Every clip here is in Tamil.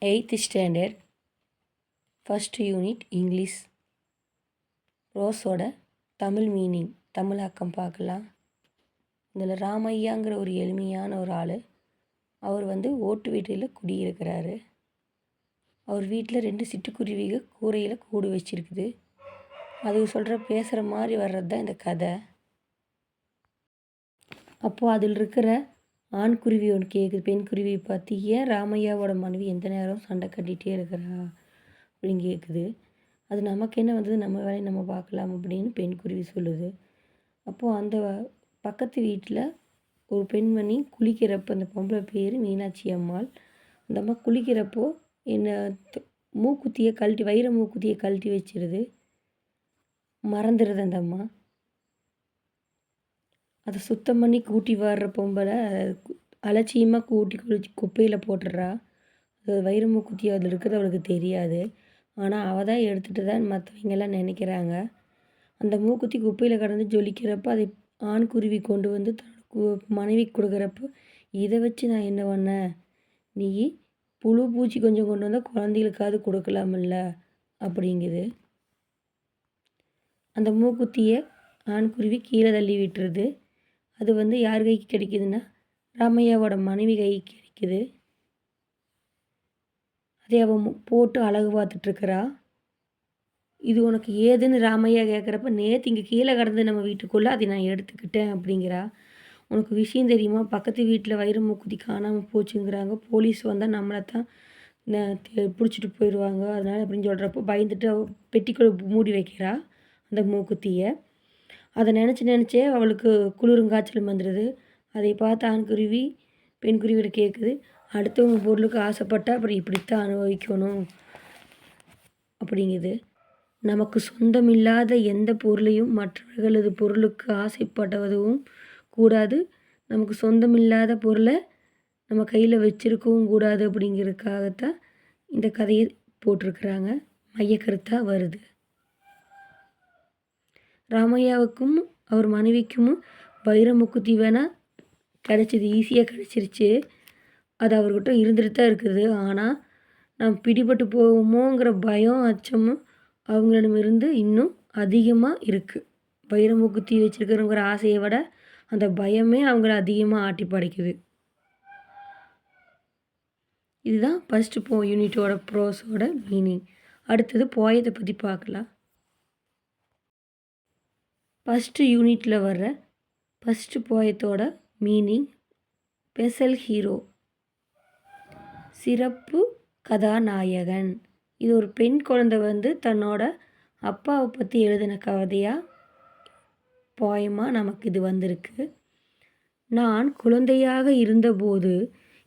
8th standard first unit English ரோஸோட தமிழ் மீனிங் தமிழாக்கம் பார்க்கலாம். இதில் ராமையாங்கிற ஒரு எளிமையான ஒரு ஆள். அவர் ஓட்டு வீட்டில் குடியிருக்கிறாரு. அவர் வீட்டில் 2 சிட்டுக்குருவிகள் கூரையில் கூடு வச்சிருக்குது. அது பேசுகிற மாதிரி வர்றது தான் இந்த கதை. அப்போது அதில் இருக்கிற ஆண் குருவி ஒன்று கேட்குது பெண் குருவி பார்த்து, ஏன் ராமையாவோட மனைவி எந்த நேரம் சண்டை கட்டிகிட்டே இருக்கிறா அப்படின்னு கேட்குது. அது நமக்கு என்ன வந்தது, நம்ம வேலையை நம்ம பார்க்கலாம் அப்படின்னு பெண் குருவி சொல்லுது. அப்போது அந்த பக்கத்து வீட்டில் ஒரு பெண்மணி குளிக்கிறப்போ, அந்த பொம்பளை பேர் மீனாட்சி அம்மாள். அந்த அம்மா குளிக்கிறப்போ மூக்குத்தியை கழட்டி, வைர மூக்குத்தியை கழட்டி வச்சிருது. மறந்துடுது அந்த அம்மா. அதை சுத்தம் பண்ணி கூட்டி வர்ற பொம்பளை அலட்சியமாக கூட்டி குப்பையில் போட்டுடுறா. அது வைர மூக்குத்தி அதில் இருக்கிறது அவளுக்கு தெரியாது. ஆனால் அவள் தான் எடுத்துகிட்டு தான் மற்றவங்கெல்லாம் நினைக்கிறாங்க. அந்த மூக்குத்தி குப்பையில் கடந்து ஜொலிக்கிறப்போ அதை ஆண் குருவி கொண்டு வந்து தன்னோட மனைவிக்கு கொடுக்குறப்போ, இதை வச்சு நான் என்ன பண்ணேன், நீ புழு பூச்சி கொஞ்சம் கொண்டு வந்தால் குழந்தைகளுக்காவது கொடுக்கலாமில்ல அப்படிங்குது. அந்த மூக்குத்தியை ஆண் குருவி கீழே தள்ளி விட்டுருது. அது யார் கைக்கு கிடைக்குதுன்னா ராமையாவோட மனைவி கைக்கு கிடைக்குது. அதை அவன் போட்டு அழகு பார்த்துட்ருக்குறா. இது உனக்கு ஏதுன்னு ராமையா கேட்குறப்ப, நேற்று இங்கே கீழே கிடந்து நம்ம வீட்டுக்குள்ளே அதை நான் எடுத்துக்கிட்டேன் அப்படிங்கிறா. உனக்கு விஷயம் தெரியுமா, பக்கத்து வீட்டில் வைர மூக்குத்தி காணாமல் போச்சுங்கிறாங்க. போலீஸ் வந்தால் நம்மளை தான் பிடிச்சிட்டு போயிடுவாங்க, அதனால் அப்படின்னு சொல்கிறப்போ பயந்துட்டு அவள் பெட்டிக்குள்ளே மூடி வைக்கிறா அந்த மூக்குத்தியை. அதை நினச்சே அவளுக்கு குளிருங்காய்ச்சல் வந்துடுது. அதை பார்த்து ஆண் குருவி பெண் குருவியோட கேட்குது, அடுத்தவங்க பொருளுக்கு ஆசைப்பட்டால் அப்புறம் இப்படித்தான் அனுபவிக்கணும் அப்படிங்குது. நமக்கு சொந்தமில்லாத எந்த பொருளையும் மற்றவர்களது பொருளுக்கு ஆசைப்படுவதும் கூடாது. நமக்கு சொந்தமில்லாத பொருளை நம்ம கையில் வச்சுருக்கவும் கூடாது. அப்படிங்கிறதுக்காகத்தான் இந்த கதையை போட்டிருக்கிறாங்க. மையக்கருத்தாக வருது. ராமையாவுக்கும் அவர் மனைவிக்கும் வைர மூக்குத்தி வேணால் கிடச்சிது, ஈஸியாக கிடச்சிருச்சு. அது அவர்கிட்ட இருந்துட்டு தான் இருக்குது. ஆனால் நாம் பிடிபட்டு போவோமோங்கிற பயம் அச்சமும் அவங்களிடமிருந்து இன்னும் அதிகமாக இருக்குது. வைர மூக்குத்தி வச்சுருக்கிறவங்கிற ஆசையை விட அந்த பயமே அவங்கள அதிகமாக ஆட்டி படைக்குது. இதுதான் ஃபஸ்ட்டு யூனிட்டோட ப்ரோஸோட மீனிங். அடுத்தது போயத்தை பற்றி பார்க்கலாம். ஃபஸ்ட்டு யூனிட்டில் வர்ற ஃபஸ்ட்டு போயத்தோட மீனிங் ஸ்பெஷல் ஹீரோ, சிறப்பு கதாநாயகன். இது ஒரு பெண் குழந்தை தன்னோட அப்பாவை பற்றி எழுதின கவிதையாக போயமாக நமக்கு இது வந்திருக்கு. நான் குழந்தையாக இருந்தபோது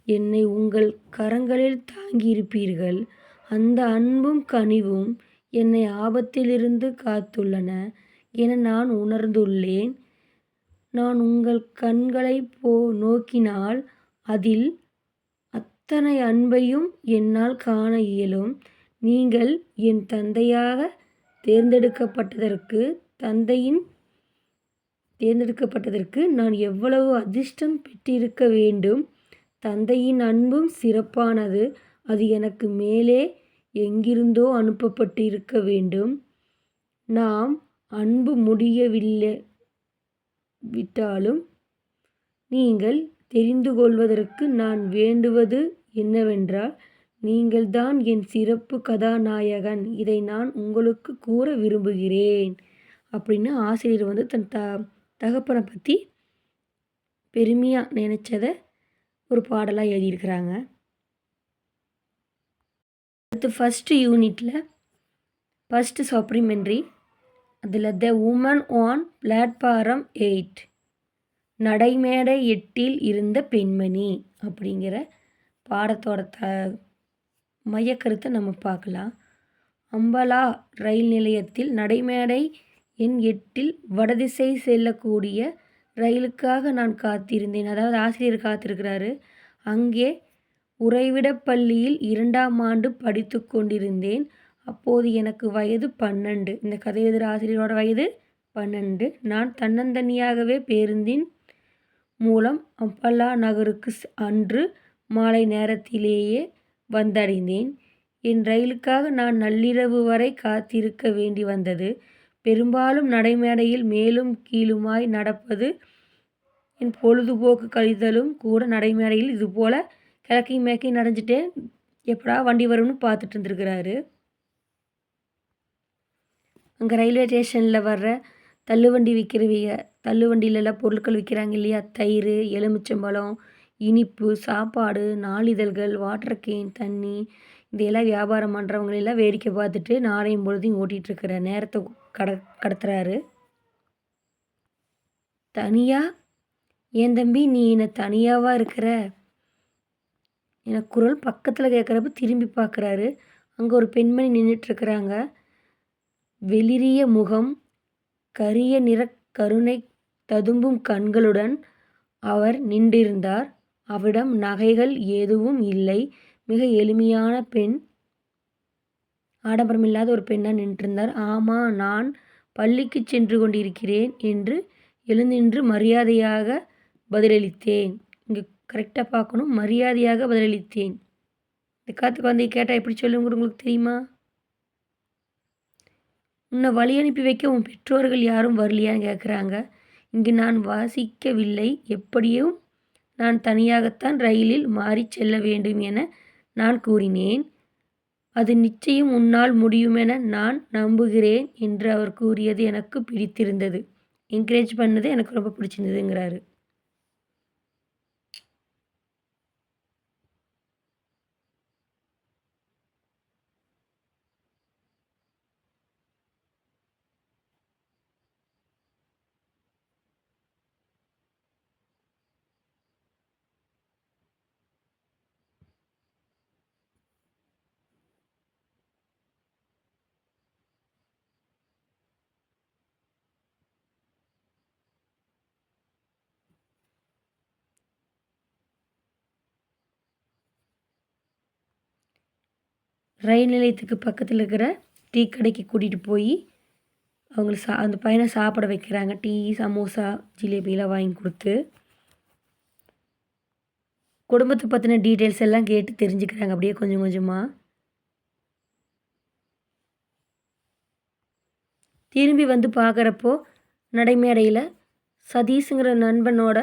என்னை உங்கள் கரங்களில் தாங்கியிருப்பீர்கள். அந்த அன்பும் கனிவும் என்னை ஆபத்திலிருந்து காத்துள்ளன என நான் உணர்ந்துள்ளேன். நான் உங்கள் கண்களை நோக்கினால் அதில் அத்தனை அன்பையும் என்னால் காண இயலும். நீங்கள் என் தந்தையாக தேர்ந்தெடுக்கப்பட்டதற்கு நான் எவ்வளவு அதிர்ஷ்டம் பெற்றிருக்க வேண்டும். தந்தையின் அன்பும் சிறப்பானது. அது எனக்கு மேலே எங்கிருந்தோ அனுப்பப்பட்டு இருக்க வேண்டும். நாம் அன்பு விட்டாலும் நீங்கள் தெரிந்து கொள்வதற்கு நான் வேண்டுவது என்னவென்றால், நீங்கள்தான் என் சிறப்பு கதாநாயகன். இதை நான் உங்களுக்கு கூற விரும்புகிறேன் அப்படின்னு ஆசிரியர் தன் தகப்பனை பற்றி பெருமையாக நினச்சதை ஒரு பாடலாக எழுதியிருக்கிறாங்க. அடுத்து ஃபஸ்ட்டு யூனிட்டில் ஃபஸ்ட்டு சப்ளிமெண்ட்ரி, அதில் த உமன் ஆன் பிளாட்ஃபாரம் 8, நடைமேடை 8இல் இருந்த பெண்மணி அப்படிங்கிற பாடத்தோட மையக்கருத்தை நம்ம பார்க்கலாம். அம்பலா ரயில் நிலையத்தில் நடைமேடை எண் 8இல் வடதிசை செல்லக்கூடிய ரயிலுக்காக நான் காத்திருந்தேன். அதாவது ஆசிரியர் காத்திருக்கிறாரு. அங்கே உறைவிடப் பள்ளியில் 2ஆம் ஆண்டு படித்து கொண்டிருந்தேன். அப்போது எனக்கு வயது 12. இந்த கதை எழுதுகிற ஆசிரியரோட வயது 12. நான் தன்னந்தனியாகவே பேருந்தின் மூலம் அம்பலா நகருக்கு அன்று மாலை நேரத்திலேயே வந்தடைந்தேன். என் ரயிலுக்காக நான் நள்ளிரவு வரை காத்திருக்க வேண்டி வந்தது. பெரும்பாலும் நடைமேடையில் மேலும் கீழுமாய் நடப்பது என் பொழுதுபோக்கு கழிதலும் கூட. நடைமேடையில் இதுபோல கிழக்கையும் மேற்கையும் நடந்துட்டே எப்படா வண்டி வரும்னு பார்த்துட்டு இருந்திருக்கிறாரு. அங்கே ரயில்வே ஸ்டேஷனில் வர்ற தள்ளுவண்டி விற்கிறவங்க, தள்ளுவண்டியிலலாம் பொருட்கள் விற்கிறாங்க இல்லையா, தயிர், எலுமிச்சம்பழம், இனிப்பு, சாப்பாடு, நாளிதழ்கள், வாட்டர் கேன், தண்ணி, இதையெல்லாம் வியாபாரம் பண்ணுறவங்களெல்லாம் வேடிக்கை பார்த்துட்டு நாளையும் பொழுதையும் ஓட்டிகிட்ருக்கிற நேரத்தை கடத்துறாரு. தனியாக, ஏன் தம்பி நீ என்னை தனியாவா இருக்கிற என குரல் பக்கத்தில் கேட்குறப்ப திரும்பி பார்க்குறாரு. அங்கே ஒரு பெண்மணி நின்றுட்டுருக்குறாங்க. வெளிரிய முகம், கரிய நிற கருணை ததும்பும் கண்களுடன் அவர் நின்றிருந்தார். அவரிடம் நகைகள் எதுவும் இல்லை. மிக எளிமையான பெண், ஆடம்பரமில்லாத ஒரு பெண்ணாக நின்றுருந்தார். ஆமாம், நான் பள்ளிக்கு சென்று கொண்டிருக்கிறேன் என்று எழுந்தின்று மரியாதையாக பதிலளித்தேன். இங்கே கரெக்டாக பார்க்கணும், மரியாதையாக பதிலளித்தேன். இந்த காத்து குழந்தைய கேட்டால் எப்படி சொல்லுங்க உங்களுக்கு தெரியுமா? உன்னை வழி அனுப்பி வைக்க உன் பெற்றோர்கள் யாரும் வரலையான்னு கேட்குறாங்க. இங்கு நான் வாசிக்கவில்லை. எப்படியும் நான் தனியாகத்தான் ரயிலில் மாறி செல்ல வேண்டும் என நான் கூறினேன். அது நிச்சயம் உன்னால் முடியுமென நான் நம்புகிறேன் என்று அவர் கூறியது எனக்கு பிடித்திருந்தது. என்கரேஜ் பண்ணது எனக்கு ரொம்ப பிடிச்சிருந்ததுங்கிறாரு. ரயில் நிலையத்துக்கு பக்கத்தில் இருக்கிற டீ கடைக்கு கூட்டிகிட்டு போய் அவங்கள அந்த பையனை சாப்பிட வைக்கிறாங்க. டீ, சமோசா, ஜிலேபியெலாம் வாங்கி கொடுத்து குடும்பத்தை பற்றின டீட்டெயில்ஸ் எல்லாம் கேட்டு தெரிஞ்சுக்கிறாங்க அப்படியே கொஞ்சம் கொஞ்சமாக. திரும்பி வந்து பார்க்குறப்போ நடைமேடையில் சதீஷுங்கிற நண்பனோட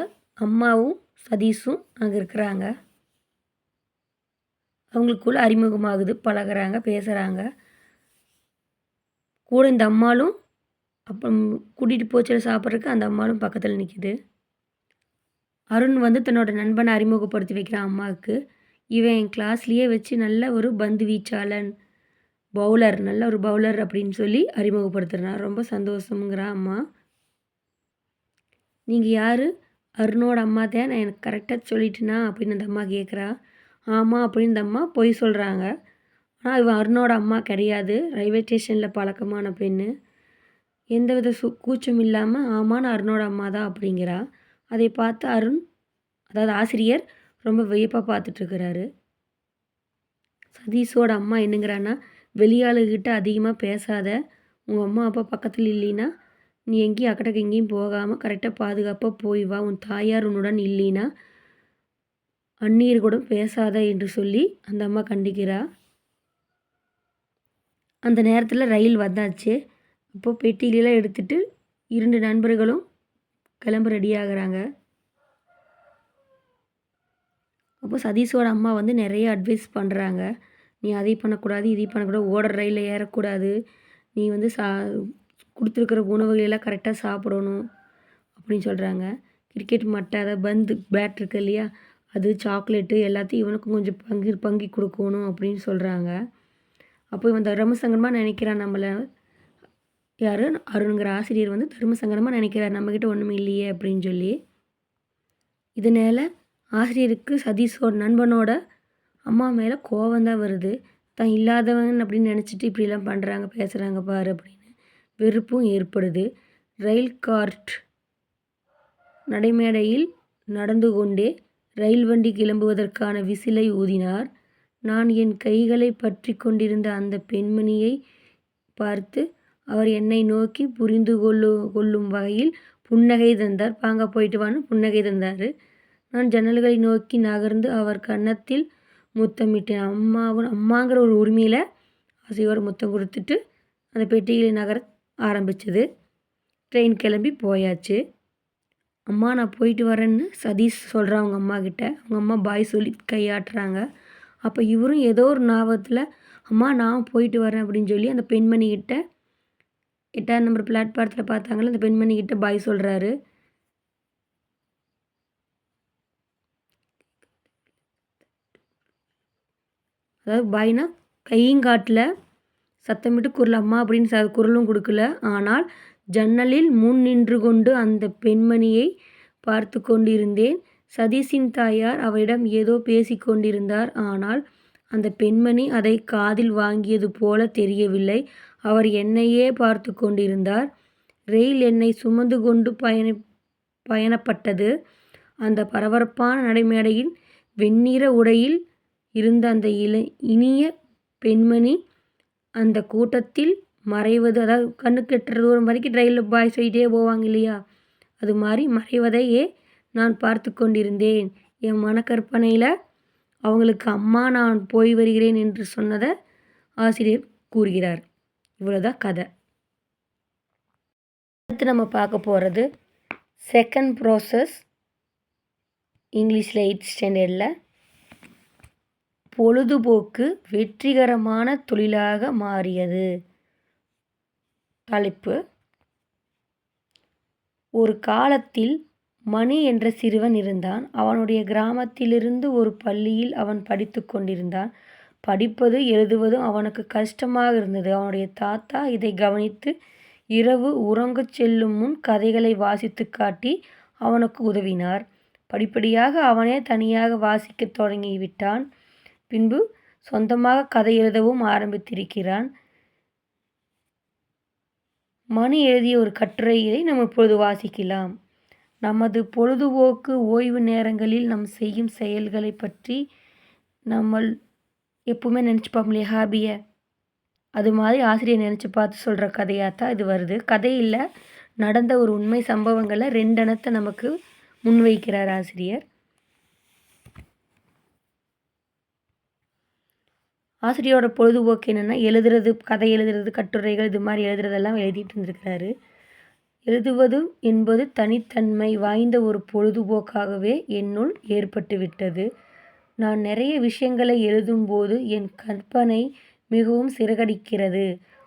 அம்மாவும் சதீஷும் அங்கே இருக்கிறாங்க. அவங்களுக்குள்ள அறிமுகமாகுது, பழகுறாங்க, பேசுகிறாங்க. கூட இந்த அம்மாளும் அப்புறம் கூட்டிகிட்டு போச்சில சாப்பிட்றதுக்கு அந்த அம்மாளும் பக்கத்தில் நிற்கிது. அருண் வந்து தன்னோட நண்பனை அறிமுகப்படுத்தி வைக்கிறான் அம்மாவுக்கு. இவன் என் கிளாஸ்லேயே வச்சு நல்ல ஒரு பந்து வீச்சாளன், பவுலர், நல்ல ஒரு பவுலர் அப்படின்னு சொல்லி அறிமுகப்படுத்துகிறான். ரொம்ப சந்தோஷங்கிறான் அம்மா. நீங்கள் யார்? அருணோட அம்மா தான், நான் எனக்கு கரெக்டாக சொல்லிட்டேனா அப்படின்னு அந்த அம்மா கேட்குறா. ஆமாம் அப்படின்னு இந்த அம்மா பொய் சொல்கிறாங்க. ஆனால் இவன் அருணோட அம்மா கிடையாது. ரயில்வே ஸ்டேஷனில் பழக்கமான பெண்ணு. எந்தவித கூச்சம் இல்லாமல் ஆமான்னு அருணோட அம்மா தான் அப்படிங்கிறா. அதை பார்த்து அருண், அதாவது ஆசிரியர், ரொம்ப வியப்பாக பார்த்துட்ருக்கிறாரு. சதீஷோட அம்மா என்னங்கிறான்னா, வெளியாளுகிட்ட அதிகமாக பேசாத, உங்கள் அம்மா அப்பா பக்கத்தில் இல்லைன்னா நீ எங்கேயும் அக்கடக்கு எங்கேயும் போகாமல் கரெக்டாக பாதுகாப்பாக போய் வா. உன் தாயார் உன்னுடன் இல்லைன்னா அந்நியர் கூட பேசாத என்று சொல்லி அந்த அம்மா கண்டிக்கிறா. அந்த நேரத்தில் ரயில் வந்தாச்சு. அப்போது பெட்டியிலலாம் எடுத்துகிட்டு 2 நண்பர்களும் கிளம்ப ரெடியாகிறாங்க. அப்போ சதீஷோட அம்மா வந்து நிறைய அட்வைஸ் பண்ணுறாங்க. நீ அதை பண்ணக்கூடாது, இதை பண்ணக்கூடாது, ஓடுற ரயிலில் ஏறக்கூடாது, நீ வந்து கொடுத்துருக்குற உணவுகளெல்லாம் கரெக்டாக சாப்பிடணும் அப்படின்னு சொல்கிறாங்க. கிரிக்கெட் மட்டை, அதை பந்து, பேட் இருக்கு இல்லையா, அது, சாக்லேட்டு எல்லாத்தையும் இவனுக்கும் கொஞ்சம் பங்கி கொடுக்கணும் அப்படின்னு சொல்கிறாங்க. அப்போ இவன் தர்மசங்கடமாக நினைக்கிறான் நம்மளை. யார்? அருணுங்கிற ஆசிரியர் வந்து தர்மசங்கடமாக நினைக்கிறார், நம்மக்கிட்ட ஒன்றுமே இல்லையே அப்படின்னு சொல்லி. இதனால் ஆசிரியருக்கு சதீஷோட நண்பனோட அம்மா மேலே கோவம்தான் வருது. தான் இல்லாதவன் அப்படின்னு நினச்சிட்டு இப்படிலாம் பண்ணுறாங்க, பேசுகிறாங்க பாரு அப்படின்னு வெறுப்பும் ஏற்படுது. ரயில் கார்ட் நடைமேடையில் நடந்து கொண்டே ரயில் வண்டி கிளம்புவதற்கான விசிலை ஊதினார். நான் என் கைகளை பற்றி கொண்டிருந்த அந்த பெண்மணியை பார்த்து அவர் என்னை நோக்கி புரிந்து கொள்ளும் வகையில் புன்னகை தந்தார். பாங்க போயிட்டு வான்னு புன்னகை தந்தார். நான் ஜன்னல்களை நோக்கி நகர்ந்து அவர் கன்னத்தில் முத்தமிட்டேன். அம்மாங்கிற ஒரு உரிமையில் ஆசையோடு முத்தம் கொடுத்துட்டு அந்த பெட்டிகளை நகர ஆரம்பிச்சது. ட்ரெயின் கிளம்பி போயாச்சு. அம்மா நான் போயிட்டு வரேன்னு சதீஷ் சொல்கிறான் அவங்க அம்மா கிட்ட. அவங்க அம்மா பாய் சொல்லி கையாட்டுறாங்க. அப்போ இவரும் ஏதோ ஒரு ஞாபகத்தில் அம்மா நான் போயிட்டு வரேன் அப்படின்னு சொல்லி அந்த பெண்மணிக்கிட்ட 8ஆம் நம்பர் பிளாட்பாரத்தில் பார்த்தாங்களே அந்த பெண்மணிக்கிட்ட பாய் சொல்கிறாரு. அதாவது பாய்னா கையங்காட்டில் சத்தமிட்டு குரல் அம்மா அப்படின்னு குரலும் கொடுக்கல. ஆனால் ஜன்னலில் முன் நின்று கொண்டு அந்த பெண்மணியை பார்த்து கொண்டிருந்தேன். சதீஷின் தாயார் அவரிடம் ஏதோ பேசி கொண்டிருந்தார். ஆனால் அந்த பெண்மணி அதை காதில் வாங்கியது போல தெரியவில்லை. அவர் என்னையே பார்த்து கொண்டிருந்தார். ரெயில் என்னை சுமந்து கொண்டு பயணப்பட்டது. அந்த பரபரப்பான நடைமேடையில் வெண்ணிற உடையில் இருந்த அந்த இனிய பெண்மணி அந்த கூட்டத்தில் மறைவது, அதாவது கண்ணுக்கு எட்டுற தூரம் வரைக்கும் ரயிலில் பாய் சொல்லிகிட்டே போவாங்க இல்லையா, அது மாதிரி மறைவதையே நான் பார்த்து கொண்டிருந்தேன். என் மனக்கற்பனையில் அவங்களுக்கு அம்மா நான் போய் வருகிறேன் என்று சொன்னதை ஆசிரியர் கூறுகிறார். இவ்வளோதான் கதை. அடுத்து நம்ம பார்க்க போகிறது செகண்ட் ப்ராசஸ், இங்கிலீஷில் 8th ஸ்டாண்டர்டில். பொழுதுபோக்கு வெற்றிகரமான தொழிலாக மாறியது. தலைப்பு: ஒரு காலத்தில் மணி என்ற சிறுவன் இருந்தான். அவனுடைய கிராமத்திலிருந்து ஒரு பள்ளியில் அவன் படித்து கொண்டிருந்தான். படிப்பது எழுதுவதும் அவனுக்கு கஷ்டமாக இருந்தது. அவனுடைய தாத்தா இதை கவனித்து இரவு உறங்கச் செல்லும் முன் கதைகளை வாசித்து காட்டி அவனுக்கு உதவினார். படிப்படியாக அவனே தனியாக வாசிக்கத் தொடங்கிவிட்டான். பின்பு சொந்தமாக கதை எழுதவும் ஆரம்பித்திருக்கிறான். மணி எழுதிய ஒரு கட்டுரையை நம்ம இப்பொழுது வாசிக்கலாம். நமது பொழுதுபோக்கு ஓய்வு நேரங்களில் நாம் செய்யும் செயல்களை பற்றி நம்ம எப்பவுமே நினச்சி பார்ப்போம் இல்லையா, ஹாபியை. அது மாதிரி ஆசிரியர் நினச்சி பார்த்து சொல்கிற கதையாக தான் இது வருது. கதையில் நடந்த ஒரு உண்மை சம்பவங்களை 2 அணத்தை நமக்கு முன்வைக்கிறார் ஆசிரியர். ஆசிரியரோட பொழுதுபோக்கு என்னென்னா எழுதுறது, கதை எழுதுறது, கட்டுரைகள் இது மாதிரி எழுதுறதெல்லாம் எழுதிட்டு இருந்திருக்கிறாரு. எழுதுவது என்பது தனித்தன்மை வாய்ந்த ஒரு பொழுதுபோக்காகவே என்னுள் ஏற்பட்டு விட்டது. நான் நிறைய விஷயங்களை எழுதும்போது என் கற்பனை மிகவும் சிறகடிக்கிறது.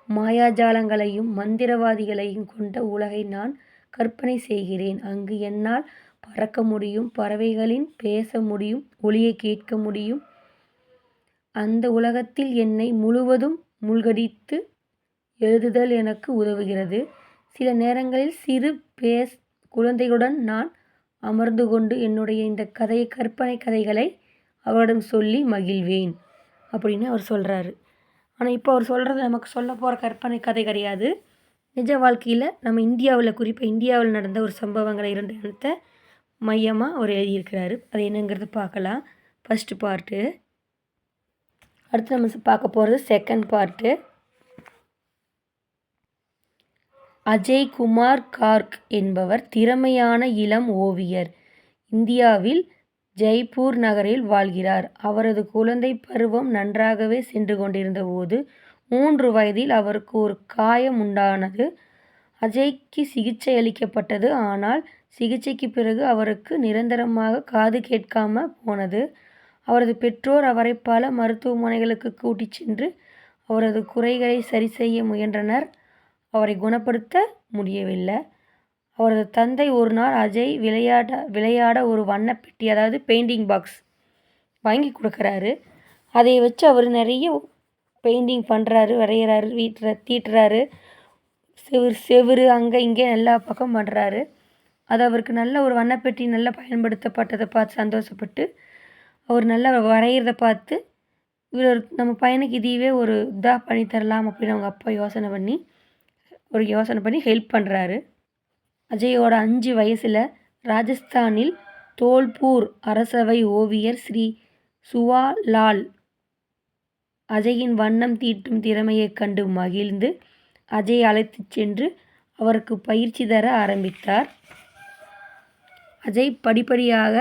மாயாஜாலங்களையும் மந்திரவாதிகளையும் கொண்ட உலகை நான் கற்பனை செய்கிறேன். அங்கு என்னால் பறக்க முடியும், பறவைகளின் பேச முடியும், ஒலியை கேட்க முடியும். அந்த உலகத்தில் என்னை முழுவதும் மூழ்கடித்து எழுதுதல் எனக்கு உதவுகிறது. சில நேரங்களில் சிறு குழந்தைகளுடன் நான் அமர்ந்து கொண்டு என்னுடைய இந்த கற்பனை கதைகளை அவரிடம் சொல்லி மகிழ்வேன் அப்படின்னு அவர் சொல்கிறாரு. ஆனால் இப்போ அவர் சொல்கிறது நமக்கு சொல்ல போகிற கற்பனை கதை கிடையாது. நிஜ வாழ்க்கையில் நம்ம இந்தியாவில், குறிப்பாக இந்தியாவில் நடந்த ஒரு சம்பவங்களை 2 இடத்தை மையமாக அவர் எழுதியிருக்கிறாரு. அது என்னங்கிறத பார்க்கலாம். First part. அடுத்து நம்ம பார்க்க போகிறது செகண்ட் பார்ட்டு. அஜய் குமார் கார்க் என்பவர் திறமையான இளம் ஓவியர். இந்தியாவில் ஜெய்ப்பூர் நகரில் வாழ்கிறார். அவரது குழந்தை பருவம் நன்றாகவே சென்று கொண்டிருந்த போது 3 வயதில் அவருக்கு ஒரு காயம் உண்டானது. அஜய்க்கு சிகிச்சை அளிக்கப்பட்டது. ஆனால் சிகிச்சைக்கு பிறகு அவருக்கு நிரந்தரமாக காது கேட்காமல் போனது. அவரது பெற்றோர் அவரை பல மருத்துவமனைகளுக்கு கூட்டிச் சென்று அவரது குறைகளை சரி செய்ய முயன்றனர். அவரை குணப்படுத்த முடியவில்லை. அவரது தந்தை ஒரு நாள் அஜய் விளையாட ஒரு வண்ணப்பெட்டி, அதாவது பெயிண்டிங் பாக்ஸ் வாங்கி கொடுக்குறாரு. அதை வச்சு அவர் நிறைய பெயிண்டிங் பண்ணுறாரு, வரைகிறாரு, தீட்டுறாரு. செவுரு அங்கே இங்கே எல்லா பக்கம் பண்ணுறாரு. அது அவருக்கு நல்ல ஒரு வண்ணப்பெட்டி நல்லா பயன்படுத்தப்பட்டதை பார்த்து சந்தோஷப்பட்டு அவர் நல்லா வரைகிறத பார்த்து இவர் நம்ம பையனுக்கு இதுவே ஒரு இதாக பண்ணித்தரலாம் அப்படின்னு அவங்க அப்பா யோசனை பண்ணி ஹெல்ப் பண்ணுறாரு. அஜயோட 5 வயசில் ராஜஸ்தானில் தோல்பூர் அரசவை ஓவியர் ஸ்ரீ சுவாலால் அஜயின் வண்ணம் தீட்டும் திறமையைக் கண்டு மகிழ்ந்து அஜயை அழைத்துச் சென்று அவருக்கு பயிற்சி தர ஆரம்பித்தார். அஜய் படிப்படியாக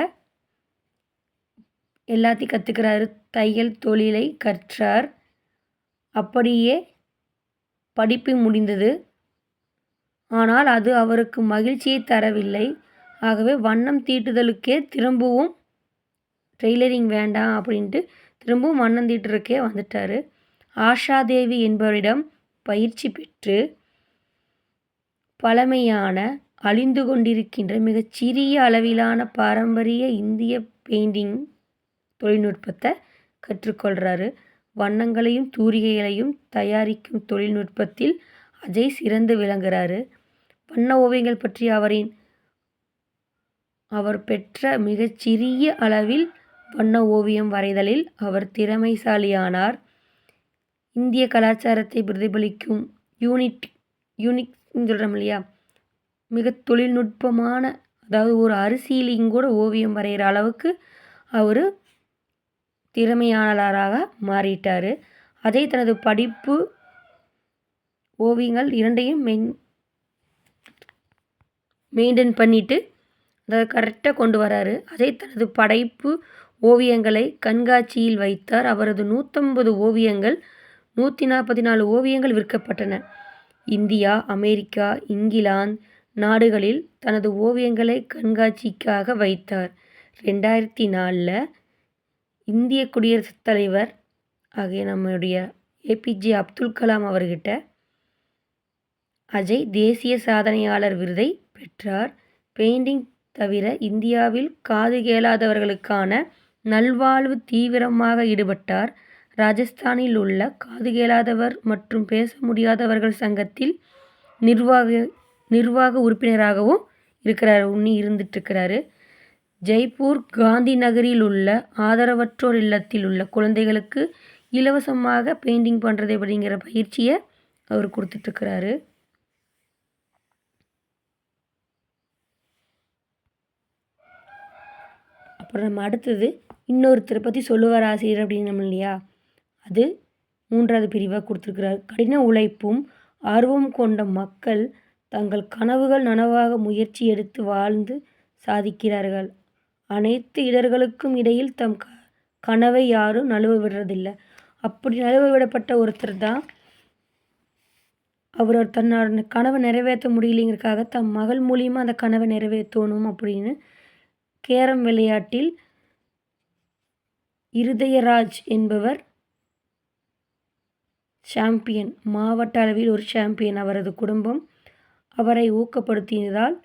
எல்லாத்தையும் கற்றுக்கிறாரு. தையல் தொழிலை கற்றார். அப்படியே படிப்பு முடிந்தது. ஆனால் அது அவருக்கு மகிழ்ச்சியை தரவில்லை. ஆகவே வண்ணம் தீட்டுதலுக்கே திரும்பவும் டெய்லரிங் வேண்டாம் அப்படின்ட்டு திரும்பவும் வண்ணம் தீட்டுறதுக்கே வந்துட்டார். ஆஷாதேவி என்பவரிடம் பயிற்சி பெற்று பழமையான அழிந்து கொண்டிருக்கின்ற மிகச்சிறிய அளவிலான பாரம்பரிய இந்திய பெயிண்டிங் தொழில்நுட்பத்தை கற்றுக்கொள்கிறாரு. வண்ணங்களையும் தூரிகைகளையும் தயாரிக்கும் தொழில்நுட்பத்தில் அஜய் சிறந்து விளங்குகிறாரு. வண்ண ஓவியங்கள் பற்றி அவர் பெற்ற மிகச்சிறிய அளவில் வண்ண ஓவியம் வரைதலில் அவர் திறமைசாலியானார். இந்திய கலாச்சாரத்தை பிரதிபலிக்கும் யூனிக்னு சொல்கிறோம் இல்லையா, மிக தொழில்நுட்பமான, அதாவது ஒரு அரிசியிலையும் கூட ஓவியம் வரைகிற அளவுக்கு அவர் திறமையானவராக மாறிட்டார். அதே தனது படிப்பு ஓவியங்கள் இரண்டையும் மெயின்டைன் பண்ணிட்டு அதாவது கரெக்டாக கொண்டு வராரு. அதே தனது படைப்பு ஓவியங்களை கண்காட்சியில் வைத்தார். அவரது 150 ஓவியங்கள் 144 ஓவியங்கள் விற்கப்பட்டன. இந்தியா, அமெரிக்கா, இங்கிலாந்து நாடுகளில் தனது ஓவியங்களை கண்காட்சிக்காக வைத்தார். 2004 இந்திய குடியரசுத் தலைவர் ஆகிய நம்முடைய ஏபிஜே அப்துல் கலாம் அவர்கிட்ட அஜய் தேசிய சாதனையாளர் விருதை பெற்றார். பெயிண்டிங் தவிர இந்தியாவில் காது கேளாதவர்களுக்கான நல்வாழ்வு தீவிரமாக ஈடுபட்டார். ராஜஸ்தானில் உள்ள காது கேளாதவர் மற்றும் பேச முடியாதவர்கள் சங்கத்தில் நிர்வாக உறுப்பினராகவும் இருந்துட்டுருக்கிறாரு. ஜெய்ப்பூர் காந்தி நகரில் உள்ள ஆதரவற்றோர் இல்லத்தில் உள்ள குழந்தைகளுக்கு இலவசமாக பெயிண்டிங் பண்ணுறது அப்படிங்கிற பயிற்சியை அவர் கொடுத்துட்ருக்கிறாரு. அப்புறம் நம்ம அடுத்தது இன்னொருத்தரை பற்றி சொல்லுவார் ஆசிரியர் அப்படின்னோம் இல்லையா, அது 3வது பிரிவாக கொடுத்துருக்கிறார். கடின உழைப்பும் ஆர்வம் கொண்ட மக்கள் தங்கள் கனவுகள் நனவாக முயற்சி எடுத்து வாழ்ந்து சாதிக்கிறார்கள். அனைத்து இடர்களுக்கும் இடையில் தம் கனவை யாரும் நழுவ விடுறதில்லை. அப்படி நழுவ விடப்பட்ட ஒருத்தர் தான் அவர் தன்னோட கனவை நிறைவேற்ற முடியலைங்கிறதுக்காக தம் மகள் மூலியமாக அந்த கனவை நிறைவேற்றணும் அப்படின்னு கேரம் விளையாட்டில் இருதயராஜ் என்பவர் சாம்பியன், மாவட்ட அளவில் ஒரு சாம்பியன். அவரது குடும்பம் அவரை ஊக்கப்படுத்தியதால்,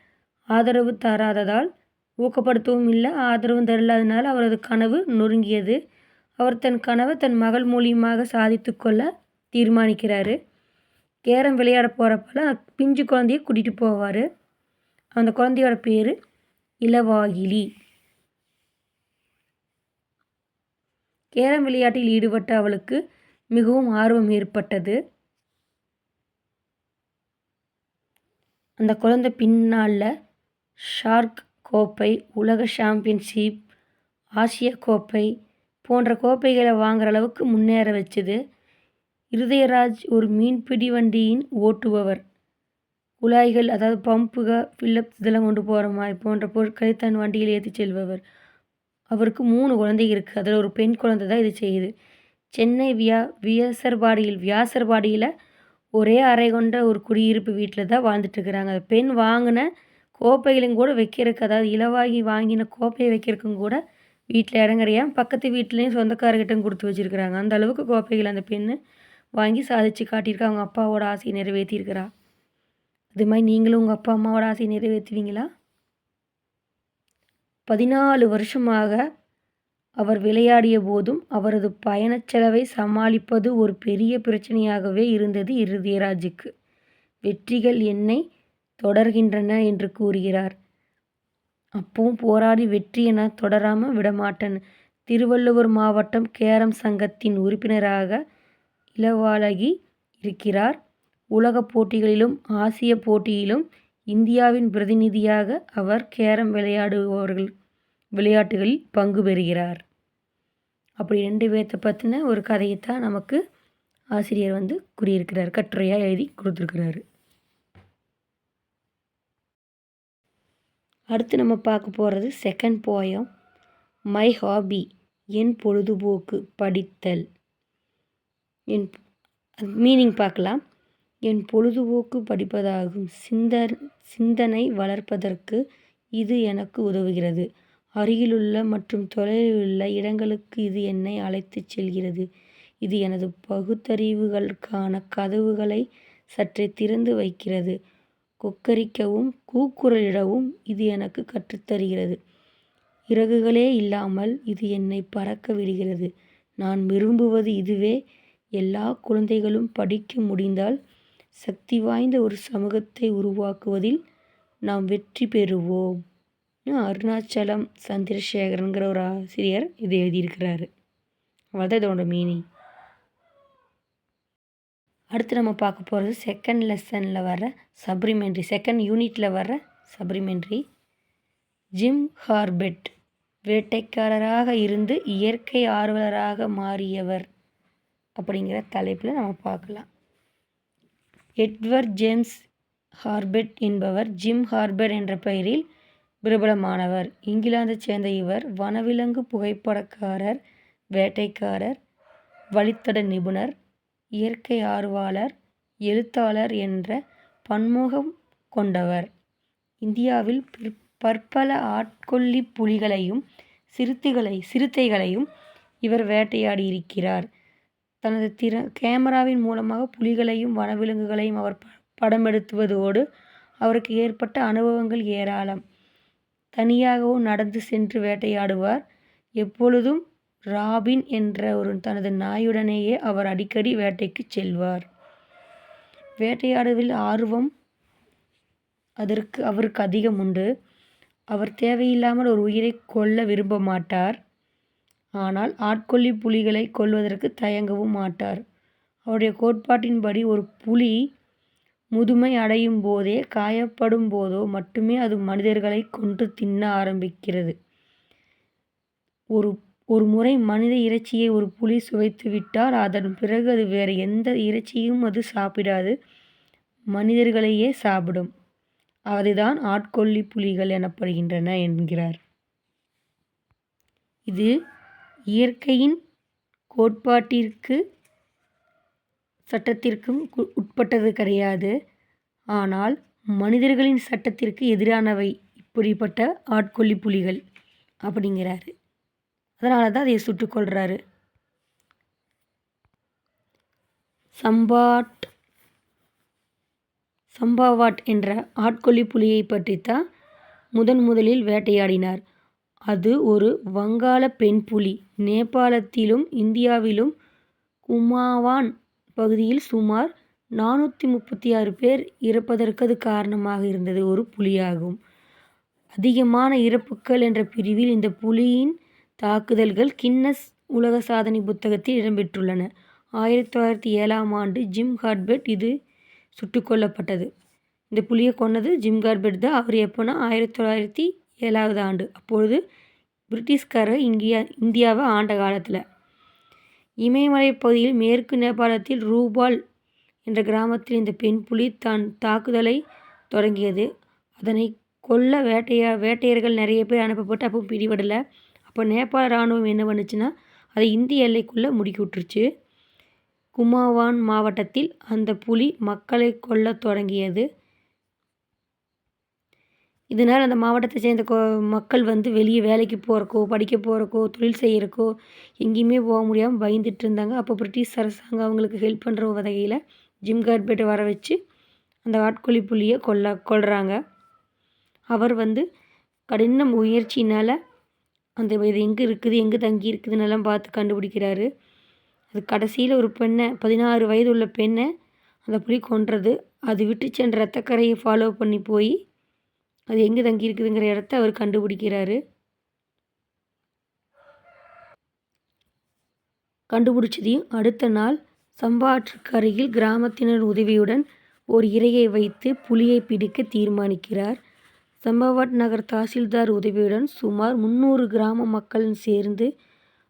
ஆதரவு தராததால், ஊக்கப்படுத்தவும் இல்லை ஆதரவும் தரலாதனால அவரது கனவு நொறுங்கியது. அவர் தன் கனவை தன் மகள் மூலியமாக சாதித்து கொள்ள தீர்மானிக்கிறாரு. கேரம் விளையாட போகிறப்பெல்லாம் பிஞ்சு குழந்தைய கூட்டிகிட்டு போவார். அந்த குழந்தையோட பேர் இளவாகிலி. கேரம் விளையாட்டில் ஈடுபட்ட அவளுக்கு மிகவும் ஆர்வம் ஏற்பட்டது. அந்த குழந்தை பின்னால் ஷார்க் கோப்பை, உலக சாம்பியன்ஷிப், ஆசிய கோப்பை போன்ற கோப்பைகளை வாங்குகிற அளவுக்கு முன்னேற வச்சுது. இருதயராஜ் ஒரு மீன்பிடி வண்டியின் ஓட்டுபவர். குழாய்கள், அதாவது பம்புக, ஃபில்லப்ஸ் இதெல்லாம் கொண்டு போகிற மாதிரி போன்ற பொருட்களை தன் வண்டியில் ஏற்றி செல்பவர். அவருக்கு 3 குழந்தைகள் இருக்குது. அதில் ஒரு பெண் குழந்தை தான் இது செய்யுது. சென்னை வியாசர்பாடியில் ஒரே அறை கொண்ட ஒரு குடியிருப்பு வீட்டில் தான் வாழ்ந்துட்டுருக்குறாங்க. அந்த பெண் வாங்கின கோப்பைகளையும் கூட வைக்கிறதுக்கு, அதாவது இலவாகி வாங்கின கோப்பையை வைக்கிறதுக்கும் கூட வீட்டில் இடம் கிடையாது. பக்கத்து வீட்லேயும் சொந்தக்காரர்கிட்டையும் கொடுத்து வச்சுருக்குறாங்க. அந்த அளவுக்கு கோப்பைகள் அந்த பெண் வாங்கி சாதித்து காட்டியிருக்கா. அவங்க அப்பாவோட ஆசையை நிறைவேற்றியிருக்கிறா. அது மாதிரி நீங்களும் உங்கள் அப்பா அம்மாவோட ஆசையை நிறைவேற்றுவீங்களா? 14 வருஷமாக அவர் விளையாடிய போதும் அவரது பயணச் செலவை சமாளிப்பது ஒரு பெரிய பிரச்சனையாகவே இருந்தது இருதயராஜுக்கு. வெற்றிகள் என்னை தொடர்கின்றன என்று கூறுகிறார். அப்பவும் போராடி வெற்றியை நான் தொடராமல் விடமாட்டேன். திருவள்ளுவர் மாவட்டம் கேரம் சங்கத்தின் உறுப்பினராக இளவாலகி இருக்கிறார். உலகப் போட்டிகளிலும் ஆசிய போட்டியிலும் இந்தியாவின் பிரதிநிதியாக அவர் கேரம் விளையாட்டுகளில் பங்கு பெறுகிறார். அப்படி 2 பேர்த்த பற்றின ஒரு கதையைத்தான் நமக்கு ஆசிரியர் கூறியிருக்கிறார், கட்டுரையாக எழுதி கொடுத்துருக்கிறாரு. அடுத்து நம்ம பார்க்க போகிறது செகண்ட் போயம், மை ஹாபி. என் பொழுதுபோக்கு படித்தல். என் மீனிங் பார்க்கலாம். என் பொழுதுபோக்கு படிப்பதாகும். சிந்தனை வளர்ப்பதற்கு இது எனக்கு உதவுகிறது. அருகிலுள்ள மற்றும் தொலைவிலுள்ள இடங்களுக்கு இது என்னை அழைத்துச் செல்கிறது. இது எனது பகுத்தறிவுகளுக்கான கதவுகளை சற்றே திறந்து வைக்கிறது. கொக்கரிக்கவும் கூக்குரலிடவும் இது எனக்கு கற்றுத்தருகிறது. இறகுகளே இல்லாமல் இது என்னை பறக்க விடுகிறது. நான் விரும்புவது இதுவே. எல்லா குழந்தைகளும் படிக்க முடிந்தால் சக்தி வாய்ந்த ஒரு சமூகத்தை உருவாக்குவதில் நாம் வெற்றி பெறுவோம். அருணாச்சலம் சந்திரசேகரன்கிற ஒரு ஆசிரியர் இது எழுதியிருக்கிறாரு. அவ்வளோதான் இதோட மீனிங். அடுத்து நம்ம பார்க்க போகிறது செகண்ட் லெசனில் வர சப்ளிமெண்ட்ரி, செகண்ட் யூனிட்டில் வர சப்ளிமெண்ட்ரி. ஜிம் கார்பெட் வேட்டைக்காரராக இருந்து இயற்கை ஆர்வலராக மாறியவர் அப்படிங்கிற தலைப்பில் நம்ம பார்க்கலாம். எட்வர்ட் ஜேம்ஸ் கார்பெட் என்பவர் ஜிம் கார்பெட் என்ற பெயரில் பிரபலமானவர். இங்கிலாந்தைச் சேர்ந்த இவர் வனவிலங்கு புகைப்படக்காரர், வேட்டைக்காரர், வழித்தட நிபுணர், இயற்கை ஆர்வலர், எழுத்தாளர் என்ற பன்முகம் கொண்டவர். இந்தியாவில் பற்பல ஆட்கொல்லி புலிகளையும் சிறுத்தைகளையும் இவர் வேட்டையாடியிருக்கிறார். தனது கேமராவின் மூலமாக புலிகளையும் வனவிலங்குகளையும் அவர் படமெடுத்துவதோடு அவருக்கு ஏற்பட்ட அனுபவங்கள் ஏராளம். தனியாகவும் நடந்து சென்று வேட்டையாடுவார். எப்பொழுதும் ராபின் என்ற ஒரு தனது நாயுடனேயே அவர் அடிக்கடி வேட்டைக்கு செல்வார். வேட்டையாடுவதில் ஆர்வம் அவருக்கு அதிகம் உண்டு. அவர் தேவையில்லாமல் ஒரு உயிரை கொல்ல விரும்ப மாட்டார். ஆனால் ஆட்கொல்லி புலிகளை கொல்வதற்கு தயங்கவும் மாட்டார். அவருடைய கோட்பாட்டின்படி ஒரு புலி முதுமை அடையும் போதே, காயப்படும் போதோ மட்டுமே அது மனிதர்களை கொன்று தின்ன ஆரம்பிக்கிறது. ஒரு முறை மனித இறைச்சியை ஒரு புலி சுவைத்து விட்டால் அதன் பிறகு அது வேறு எந்த இறைச்சியும் அது சாப்பிடாது, மனிதர்களையே சாப்பிடும். அதுதான் ஆட்கொல்லி புலிகள் எனப்படுகின்றன என்கிறார். இது இயற்கையின் சட்டத்திற்கும் உட்பட்டது கிடையாது. ஆனால் மனிதர்களின் சட்டத்திற்கு எதிரானவை இப்படிப்பட்ட ஆட்கொல்லி புலிகள் அப்படிங்கிறாரு. அதனால தான் அதை சுட்டுக்கொள்கிறாரு. சம்பாவாட் என்ற ஆட்கொல்லி புலியை பற்றித்தான் முதலில் வேட்டையாடினார். அது ஒரு வங்காள பெண் புலி. நேபாளத்திலும் இந்தியாவிலும் குமாவான் பகுதியில் சுமார் 436 பேர் இறப்பதற்கு அது காரணமாக இருந்தது ஒரு புலியாகும். அதிகமான இறப்புக்கள் என்ற பிரிவில் இந்த புலியின் தாக்குதல்கள் கின்னஸ் உலக சாதனை புத்தகத்தில் இடம்பெற்றுள்ளன. 1907ஆம் ஆண்டு ஜிம் கார்பெட் இது சுட்டுக் கொல்லப்பட்டது. இந்த புலியை கொன்னது ஜிம் கார்பெட் தான். அவர் எப்போனா 1907ஆவது ஆண்டு. அப்பொழுது பிரிட்டிஷ்காரர் இந்தியாவை ஆண்ட காலத்தில். இமயமலை பகுதியில் மேற்கு நேபாளத்தில் ரூபால் என்ற கிராமத்தில் இந்த பெண் புலி தான் தாக்குதலை தொடங்கியது. அதனை கொல்ல வேட்டையர்கள் நிறைய பேர் அனுப்பப்பட்டு அப்போ பிடிபடலை. அப்போ நேபாள இராணுவம் என்ன பண்ணுச்சுன்னா அதை இந்திய எல்லைக்குள்ளே முடுக்கி விட்டுருச்சு. குமாவான் மாவட்டத்தில் அந்த புலி மக்களை கொல்ல தொடங்கியது. இதனால் அந்த மாவட்டத்தை சேர்ந்த மக்கள் வெளியே வேலைக்கு போகிறக்கோ, படிக்க போகிறக்கோ, தொழில் செய்கிறக்கோ எங்கேயுமே போக முடியாமல் பயந்துட்டு இருந்தாங்க. அப்போ பிரிட்டிஷ் அரசாங்கம் அவங்களுக்கு ஹெல்ப் பண்ணுற வகையில் ஜிம் கார்பெட்டை வர வச்சு அந்த ஆட்கொல்லி புலியை கொல்றாங்க. அவர் கடின முயற்சினால் அந்த இது எங்கே இருக்குது, எங்கே தங்கி இருக்குதுன்னெல்லாம் பார்த்து கண்டுபிடிக்கிறாரு. அது கடைசியில் ஒரு பெண்ணை, 16 வயது உள்ள பெண்ணை அந்த புலி கொன்றது. அது விட்டு சென்ற ரத்தக்கரையை ஃபாலோ பண்ணி போய் அது எங்கே தங்கி இருக்குதுங்கிற இடத்த அவர் கண்டுபிடிக்கிறாரு. கண்டுபிடிச்சதையும் அடுத்த நாள் சம்பாற்றுக்கு அருகில் கிராமத்தினர் உதவியுடன் ஒரு இரையை வைத்து புலியை பிடிக்க தீர்மானிக்கிறார். சம்பாவட் நகர் தாசில்தார் உதவியுடன் சுமார் 300 கிராம மக்கள் சேர்ந்து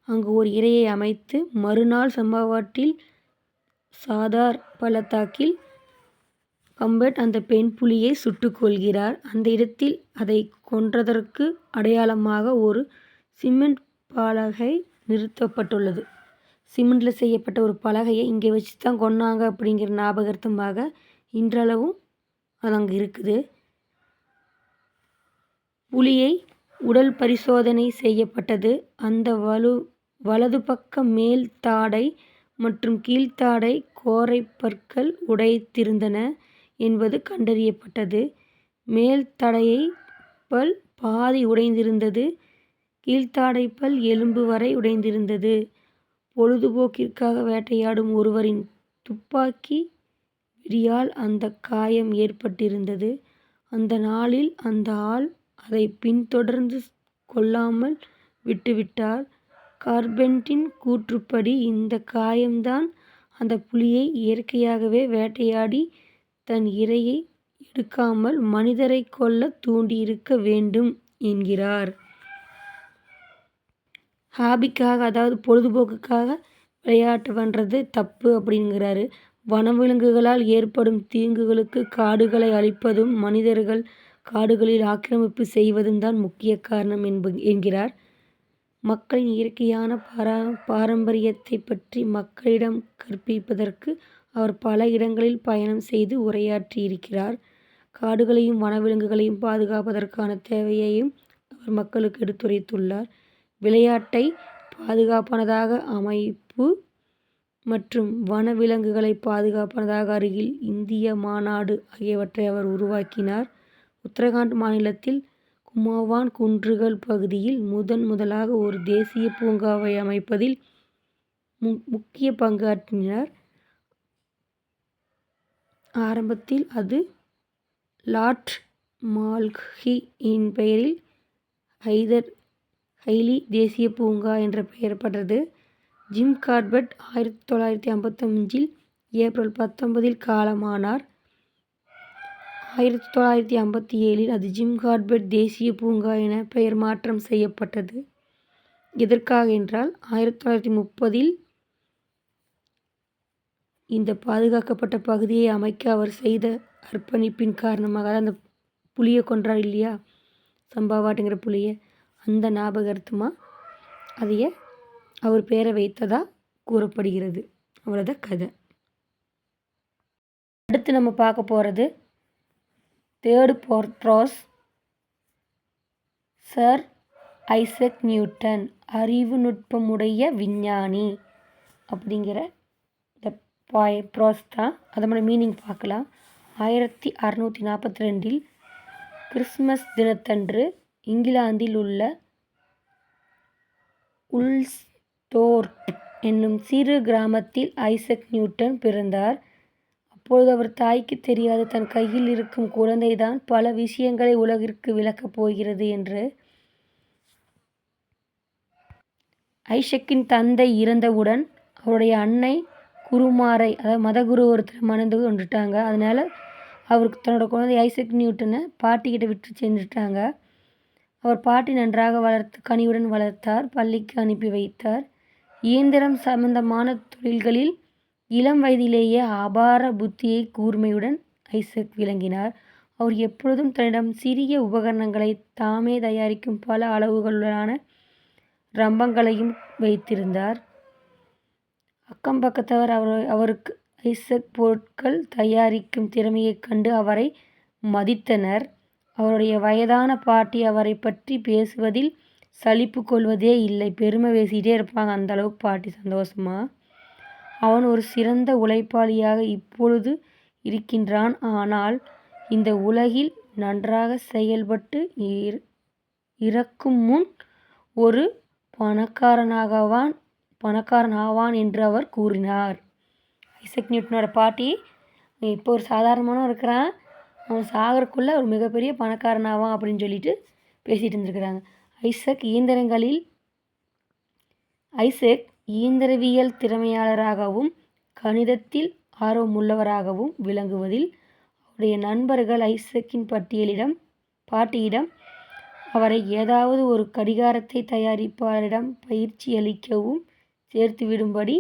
அங்கு ஒரு இரையை அமைத்து மறுநாள் சம்பாவட்டில் சாதார் பள்ளத்தாக்கில் கார்பெட் அந்த பெண் புலியை சுட்டுக் கொல்கிறார். அந்த இடத்தில் அதை கொன்றதற்கு அடையாளமாக ஒரு சிமெண்ட் பலகை நிறுத்தப்பட்டுள்ளது. சிமெண்டில் செய்யப்பட்ட ஒரு பலகையை இங்கே வச்சு தான் கொன்னாங்க அப்படிங்கிற ஞாபகார்த்தமாக இன்றளவும் அது அங்கே இருக்குது. புலியை உடல் பரிசோதனை செய்யப்பட்டது. அந்த வலது பக்க மேல் தாடை மற்றும் கீழ்த்தாடை கோரைப்பற்கள் உடைத்திருந்தன என்பது கண்டறியப்பட்டது. மேல் தாடையை பல் பாதி உடைந்திருந்தது. கீழ்த்தாடைப்பல் எலும்பு வரை உடைந்திருந்தது. பொழுதுபோக்கிற்காக வேட்டையாடும் ஒருவரின் துப்பாக்கி வெடியால் அந்த காயம் ஏற்பட்டிருந்தது. அந்த நாளில் அந்த ஆள் அதை பின்தொடர்ந்து கொள்ளாமல் விட்டுவிட்டார். கார்பென்டின் கூற்றுப்படி இந்த காயம்தான் அந்த புலியை இயற்கையாகவே வேட்டையாடி தன் இரையை எடுக்காமல் மனிதரை கொல்ல தூண்டியிருக்க வேண்டும் என்கிறார். ஹாபிக்காக, அதாவது பொழுதுபோக்குக்காக விளையாட்டு பண்ணுறது தப்பு அப்படிங்கிறாரு. வனவிலங்குகளால் ஏற்படும் தீங்குகளுக்கு காடுகளை அழிப்பதும் மனிதர்கள் காடுகளில் ஆக்கிரமிப்பு செய்வதும் தான் முக்கிய காரணம் என்கிறார். மக்களின் இயற்கையான பாரம்பரியத்தை பற்றி மக்களிடம் கற்பிப்பதற்கு அவர் பல இடங்களில் பயணம் செய்து உரையாற்றியிருக்கிறார். காடுகளையும் வனவிலங்குகளையும் பாதுகாப்பதற்கான தேவையையும் அவர் மக்களுக்கு எடுத்துரைத்துள்ளார். விளையாட்டை பாதுகாப்பானதாக அமைப்பு மற்றும் வனவிலங்குகளை பாதுகாப்பானதாக அருகில் இந்திய மாநாடு ஆகியவற்றை அவர் உருவாக்கினார். உத்தரகாண்ட் மாநிலத்தில் குமாவான் குன்றுகள் பகுதியில் முதலாக ஒரு தேசிய பூங்காவை அமைப்பதில் முக்கிய பங்காற்றினார். ஆரம்பத்தில் அது லாட் மால்கி இன் பெயரில் ஹைதர் ஹைலி தேசிய பூங்கா என்ற பெயர்பட்டது. ஜிம் கார்பெட் 1955 ஏப்ரல் 19 காலமானார். 1957 அது ஜிம் கார்பெட் தேசிய பூங்கா என பெயர் மாற்றம் செய்யப்பட்டது. எதற்காக என்றால் 1930 இந்த பாதுகாக்கப்பட்ட பகுதியை அமைக்க அவர் செய்த அர்ப்பணிப்பின் காரணமாக, அந்த புலியை கொன்றார் இல்லையா, சம்பாவாட்டுங்கிற புலியை, அந்த ஞாபகார்த்தமாக அதைய அவர் பேரை வைத்ததாக கூறப்படுகிறது. அவ்வளோதான் கதை. அடுத்து நம்ம பார்க்க போகிறது தேர்டு போர்ட்ரோஸ். சர் ஐசக் நியூட்டன் அறிவு நுட்பமுடைய விஞ்ஞானி அப்படிங்கிற இந்த ப்ரோஸ் தான். அதோட மீனிங் பார்க்கலாம். 1642 கிறிஸ்மஸ் தினத்தன்று இங்கிலாந்தில் உள்ள உல்ஸ்தோர்ப் என்னும் சிறு கிராமத்தில் ஐசக் நியூட்டன் பிறந்தார். அப்பொழுது அவர் தாய்க்கு தெரியாது தன் கையில் இருக்கும் குழந்தைதான் பல விஷயங்களை உலகிற்கு விளக்கப் போகிறது என்று. ஐசக்கின் தந்தை இறந்தவுடன் அவருடைய அன்னை குருமாரை, அதாவது மதகுரு ஒருத்தர் மணந்து கொண்டுட்டாங்க. அதனால் அவருக்கு தன்னோட குழந்தை ஐசக் நியூட்டனை பாட்டிக்கிட்ட விட்டு சென்றுட்டாங்க. அவர் பாட்டி நன்றாக கனிவுடன் வளர்த்தார். பள்ளிக்கு அனுப்பி வைத்தார். இயந்திரம் சம்பந்தமான தொழில்களில் இளம் வயதிலேயே அபார புத்தியை கூர்மையுடன் ஐசக் விளங்கினார். அவர் எப்பொழுதும் தன்னிடம் சிறிய உபகரணங்களை தாமே தயாரிக்கும் பல அளவுகளுடனான ரம்பங்களையும் வைத்திருந்தார். அக்கம் பக்கத்தவர் அவருக்கு ஐசக் பொருட்கள் தயாரிக்கும் திறமையைக் கண்டு அவரை மதித்தனர். அவருடைய வயதான பாட்டி அவரை பற்றி பேசுவதில் சலிப்பு கொள்வதே இல்லை. பெருமை பேசிகிட்டே இருப்பாங்க, அந்த அளவுக்கு பாட்டி சந்தோஷமா. அவன் ஒரு சிறந்த உழைப்பாளியாக இப்பொழுது இருக்கின்றான். ஆனால் இந்த உலகில் நன்றாக செயல்பட்டு இறக்கும் முன் ஒரு பணக்காரன் ஆவான் என்று அவர் கூறினார். ஐசக் நியூட்டனோட பாட்டி இப்போ ஒரு சாதாரணமான இருக்கிறான், அவன் சாகறக்குள்ளே ஒரு மிகப்பெரிய பணக்காரன் ஆவான் அப்படின்னு சொல்லிட்டு பேசிகிட்டு இருந்திருக்கிறாங்க. ஐசக் இயந்திரவியல் திறமையாளராகவும் கணிதத்தில் ஆர்வமுள்ளவராகவும் விளங்குவதில் அவருடைய நண்பர்கள் ஐசக்கின் பாட்டியிடம் அவரை ஏதாவது ஒரு கடிகாரத்தை தயாரிப்பாளரிடம் பயிற்சி அளிக்கவும் சேர்த்துவிடும்படி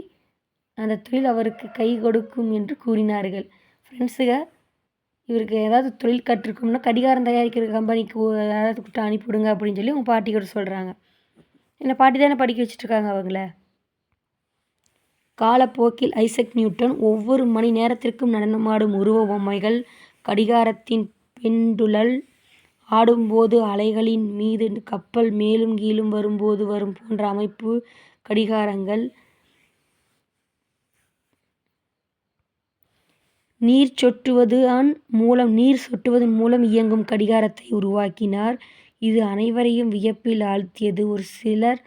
அந்த தொழில் அவருக்கு கை கொடுக்கும் என்று கூறினார்கள். ஃப்ரெண்ட்ஸுக, இவருக்கு ஏதாவது தொழில் கற்றுக்கணும்னா கடிகாரம் தயாரிக்கிற கம்பெனிக்கு ஏதாவது கூட்ட அனுப்பிவிடுங்க அப்படின்னு சொல்லி அவங்க பாட்டிக்கிட்ட சொல்கிறாங்க. என்ன பாட்டி தானே படிக்க வச்சுட்ருக்காங்க அவங்கள. காலப்போக்கில் ஐசக் நியூட்டன் ஒவ்வொரு மணி நேரத்திற்கும் நடனமாடும் உருவ பொம்மைகள், கடிகாரத்தின் பெண்டுலல் ஆடும்போது அலைகளின் மீது கப்பல் மேலும் கீழும் வரும்போது வரும் போன்ற அமைப்பு கடிகாரங்கள், நீர் சொட்டுவதன் மூலம் இயங்கும் கடிகாரத்தை உருவாக்கினார். இது அனைவரையும் வியப்பில் ஆழ்த்தியது. ஒரு சிலர்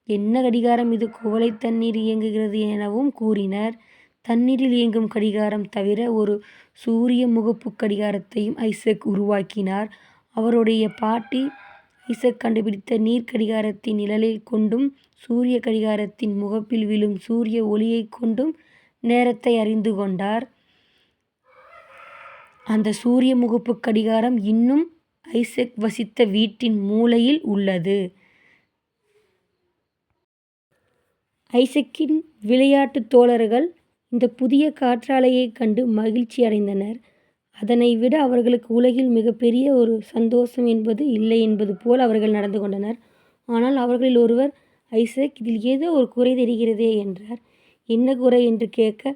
என்ன கடிகாரம் இது, குவளை தண்ணீர் இயங்குகிறது எனவும் கூறினர். தண்ணீரில் இயங்கும் கடிகாரம் தவிர ஒரு சூரிய முகப்பு கடிகாரத்தையும் ஐசக் உருவாக்கினார். அவருடைய பாட்டி ஐசக் கண்டுபிடித்த நீர் கடிகாரத்தின் நிழலைக் கொண்டும் சூரிய கடிகாரத்தின் முகப்பில் விழும் சூரிய ஒளியைக் கொண்டும் நேரத்தை அறிந்து கொண்டார். அந்த சூரிய முகப்பு கடிகாரம் இன்னும் ஐசக் வசித்த வீட்டின் மூலையில் உள்ளது. ஐசக்கின் விளையாட்டுத் தோழர்கள் இந்த புதிய காற்றாலையைக் கண்டு மகிழ்ச்சி அடைந்தனர். அதனை விட அவர்களுக்கு உலகில் மிகப்பெரிய ஒரு சந்தோஷம் என்பது இல்லை என்பது போல் அவர்கள் நடந்து கொண்டனர். ஆனால் அவர்களில் ஒருவர், ஐசக், இதில் ஏதோ ஒரு குறை தெரிகிறதே என்றார். என்ன குறை என்று கேட்க,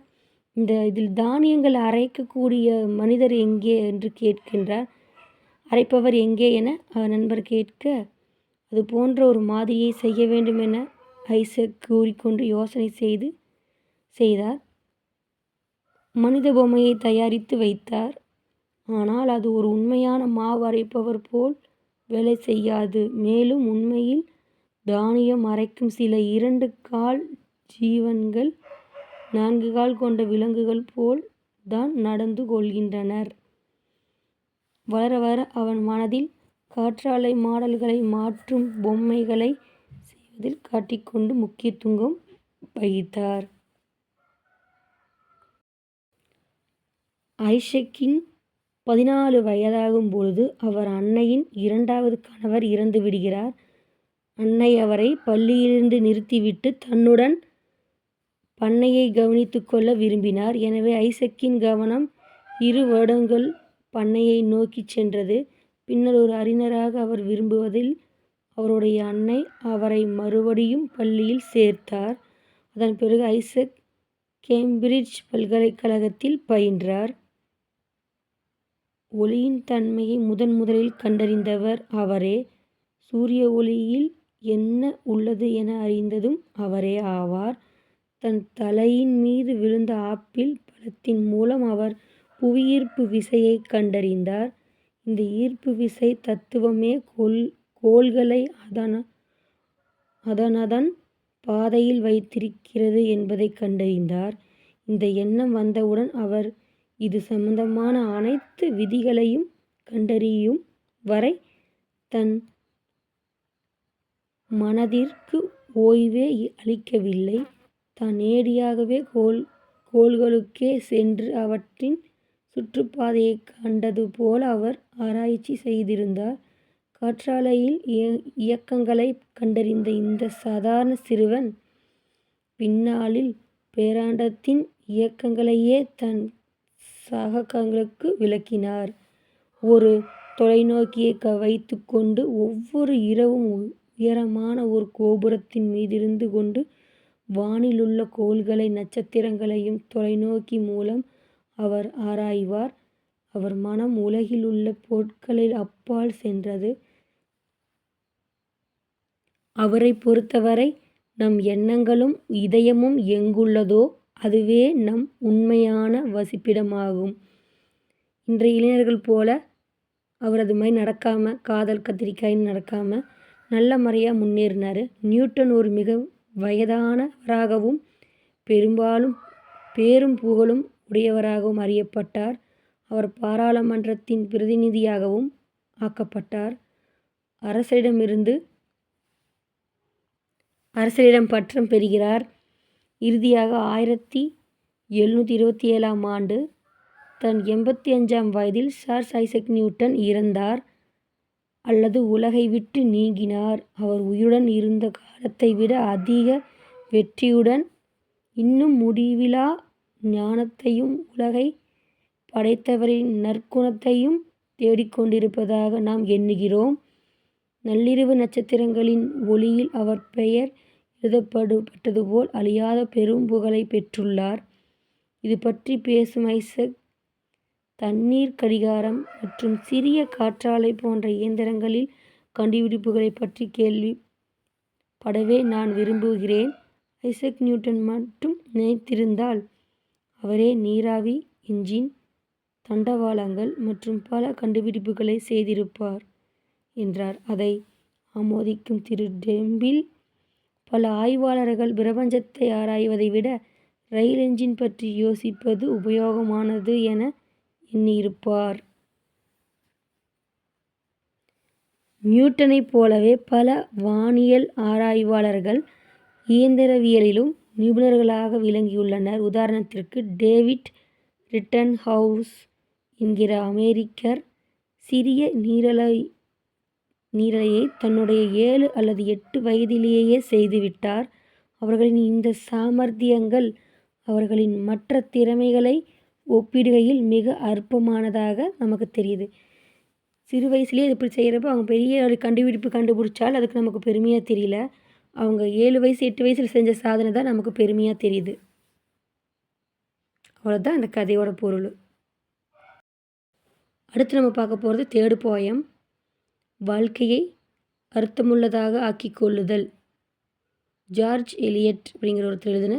இதில் தானியங்கள் அரைக்கக்கூடிய மனிதர் எங்கே என்று கேட்கின்றார். அரைப்பவர் எங்கே என நண்பர் கேட்க, அது போன்ற ஒரு மாதிரியை செய்ய வேண்டும் என ஐசக் கூறிக்கொண்டு யோசனை செய்தார். மனித பொம்மையை தயாரித்து வைத்தார். ஆனால் அது ஒரு உண்மையான மாவு அரைப்பவர் போல் வேலை செய்யாது. மேலும் உண்மையில் தானியம் அரைக்கும் சில 2 கால் ஜீவன்கள் 4 கால் கொண்ட விலங்குகள் போல் தான் நடந்து கொள்கின்றனர். வளர வளர அவன் மனதில் காற்றாலை மாடல்களை மாற்றும் பொம்மைகளை செய்வதில் காட்டிக்கொண்டு முக்கியத்துவம் வகித்தார். ஐசக்கின் 14 வயதாகும் பொழுது அவர் அன்னையின் 2வது கணவர் இறந்து விடுகிறார். அன்னை அவரை பள்ளியிலிருந்து நிறுத்திவிட்டு தன்னுடன் பண்ணையை கவனித்துக் கொள்ள விரும்பினார். எனவே ஐசக்கின் கவனம் 2 வருடங்கள் பண்ணையை நோக்கிச் சென்றது. பின்னர் ஒரு அறிஞராக அவர் விரும்புவதில் அவருடைய அன்னை அவரை மறுபடியும் பள்ளியில் சேர்த்தார். அதன் பிறகு ஐசக் கேம்பிரிட்ஜ் பல்கலைக்கழகத்தில் பயின்றார். ஒளியின் தன்மையை முதலில் கண்டறிந்தவர் அவரே. சூரிய ஒளியில் என்ன உள்ளது என அறிந்ததும் அவரே ஆவார். தன் தலையின் மீது விழுந்த ஆப்பிள் பழத்தின் மூலம் அவர் புவியீர்ப்பு விசையை கண்டறிந்தார். இந்த ஈர்ப்பு விசை தத்துவமே கோள்களை அதனதன் பாதையில் வைத்திருக்கிறது என்பதை கண்டறிந்தார். இந்த எண்ணம் வந்தவுடன் அவர் இது சம்பந்தமான அனைத்து விதிகளையும் கண்டறியும் வரை தன் மனதிற்கு ஓய்வே அளிக்கவில்லை. தான் நேரடியாகவே கோள்களுக்கே சென்று அவற்றின் சுற்றுப்பாதையை கண்டது போல அவர் ஆராய்ச்சி செய்திருந்தார். காற்றாலையில் இயக்கங்களை கண்டறிந்த இந்த சாதாரண சிறுவன் பின்னாளில் பேரண்டத்தின் இயக்கங்களையே தன் சகாக்களுக்கு விளக்கினார். ஒரு தொலைநோக்கியை வைத்துக்கொண்டு ஒவ்வொரு இரவும் உயரமான ஒரு கோபுரத்தின் மீதிருந்து கொண்டு வானிலுள்ள கோள்களை நட்சத்திரங்களையும் தொலைநோக்கி மூலம் அவர் ஆராய்வார். அவர் மனம் உலகில் உள்ள பொருட்களில் அப்பால் சென்றது. அவரை பொறுத்தவரை நம் எண்ணங்களும் இதயமும் எங்குள்ளதோ அதுவே நம் உண்மையான வசிப்பிடமாகும். இன்றைய இளைஞர்கள் போல அவர் அது மாதிரி நடக்காமல், காதல் கத்திரிக்காயின்னு நடக்காமல் நல்ல முறையாக முன்னேறினார். நியூட்டன் ஒரு மிக வயதானவராகவும் பெரும்பாலும் பேரும் புகழும் உடையவராகவும் அறியப்பட்டார். அவர் பாராளுமன்றத்தின் பிரதிநிதியாகவும் ஆக்கப்பட்டார். அரசரிடம் பட்டம் பெறுகிறார். இறுதியாக 1727ஆம் ஆண்டு தன் 85ஆம் வயதில் சார்ல்ஸ் ஐசக் நியூட்டன் இறந்தார் அல்லது உலகை விட்டு நீங்கினார். அவர் உயிருடன் இருந்த காலத்தை விட அதிக வெற்றியுடன் இன்னும் முடிவிலா ஞானத்தையும் உலகை படைத்தவரின் நற்குணத்தையும் தேடிக்கொண்டிருப்பதாக நாம் எண்ணுகிறோம். நள்ளிரவு நட்சத்திரங்களின் ஒளியில் அவர் பெயர் எழுதப்பட்டது போல் அழியாத பெரும் புகழை பெற்றுள்ளார். இது பற்றி பேசும் ஐசக் தண்ணீர் கடிகாரம் மற்றும் சிறிய காற்றாலை போன்ற இயந்திரங்களில் கண்டுபிடிப்புகளை பற்றி கேள்விப்படவே நான் விரும்புகிறேன். ஐசக் நியூட்டன் மட்டும் நினைத்திருந்தால் அவரே நீராவி என்ஜின், தண்டவாளங்கள் மற்றும் பல கண்டுபிடிப்புகளை செய்திருப்பார் என்றார். அதை ஆமோதிக்கும் திரு டெம்பிள், பல ஆய்வாளர்கள் பிரபஞ்சத்தை ஆராய்வதை விட ரயில் என்ஜின் பற்றி யோசிப்பது உபயோகமானது என எண்ணியிருப்பார். நியூட்டனைப் போலவே பல வானியல் ஆராய்வாளர்கள் இயந்திரவியலிலும் நிபுணர்களாக விளங்கியுள்ளனர். உதாரணத்திற்கு டேவிட் ரிட்டன்ஹவுஸ் என்கிற அமெரிக்கர் சிறிய நீரலையை தன்னுடைய 7 அல்லது 8 வயதிலேயே செய்துவிட்டார். அவர்களின் இந்த சாமர்த்தியங்கள் அவர்களின் மற்ற திறமைகளை ஒப்பிடுகையில் மிக அற்பமானதாக நமக்கு தெரியுது. சிறு வயசுலேயே இப்படி செய்கிறப்ப அவங்க பெரிய ஒரு கண்டுபிடிப்பு கண்டுபிடிச்சால் அதுக்கு நமக்கு பெருமையாக தெரியல. அவங்க 7 வயசு 8 வயசில் செஞ்ச சாதனை தான் நமக்கு பெருமையாக தெரியுது. அவ்வளோதான் இந்த கதையோட பொருள். அடுத்து நம்ம பார்க்க போகிறது தேர்டு போயம், வாழ்க்கையை அர்த்தமுள்ளதாக ஆக்கிக் கொள்ளுதல். ஜார்ஜ் எலியட் அப்படிங்கிற ஒருத்தர் எழுதின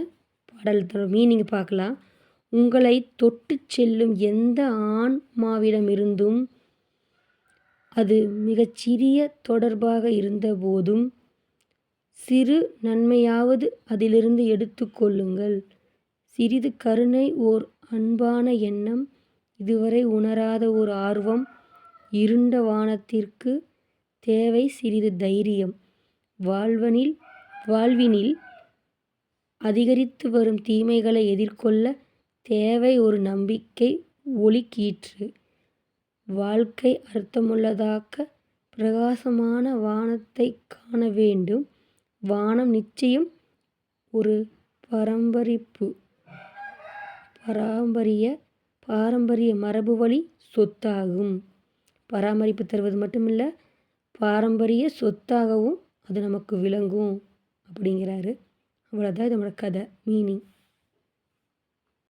பாடலத்தோட மீனிங் பார்க்கலாம். உங்களை தொட்டு செல்லும் எந்த ஆன்மாவிடமிருந்தும், அது மிகச்சிறிய தொடர்பாக இருந்த போதும், சிறு நன்மையாவது அதிலிருந்து எடுத்து கொள்ளுங்கள். சிறிது கருணை, ஓர் அன்பான எண்ணம், இதுவரை உணராத ஓர் ஆர்வம். இருண்ட வானத்திற்கு தேவை சிறிது தைரியம். வாழ்வினில் அதிகரித்து வரும் தீமைகளை எதிர்கொள்ள தேவை ஒரு நம்பிக்கை ஒளிக்கீற்று. வாழ்க்கை அர்த்தமுள்ளதாக்க பிரகாசமான வானத்தை காண வேண்டும். வானம் நிச்சயம் ஒரு பாரம்பரிய மரபுவழி சொத்தாகும். பராமரிப்பு தருவது மட்டுமில்ல, பாரம்பரிய சொத்தாகவும் அது நமக்கு விளங்கும் அப்படிங்கிறாரு. அவ்வளோதான் இதோட கதை மீனிங்.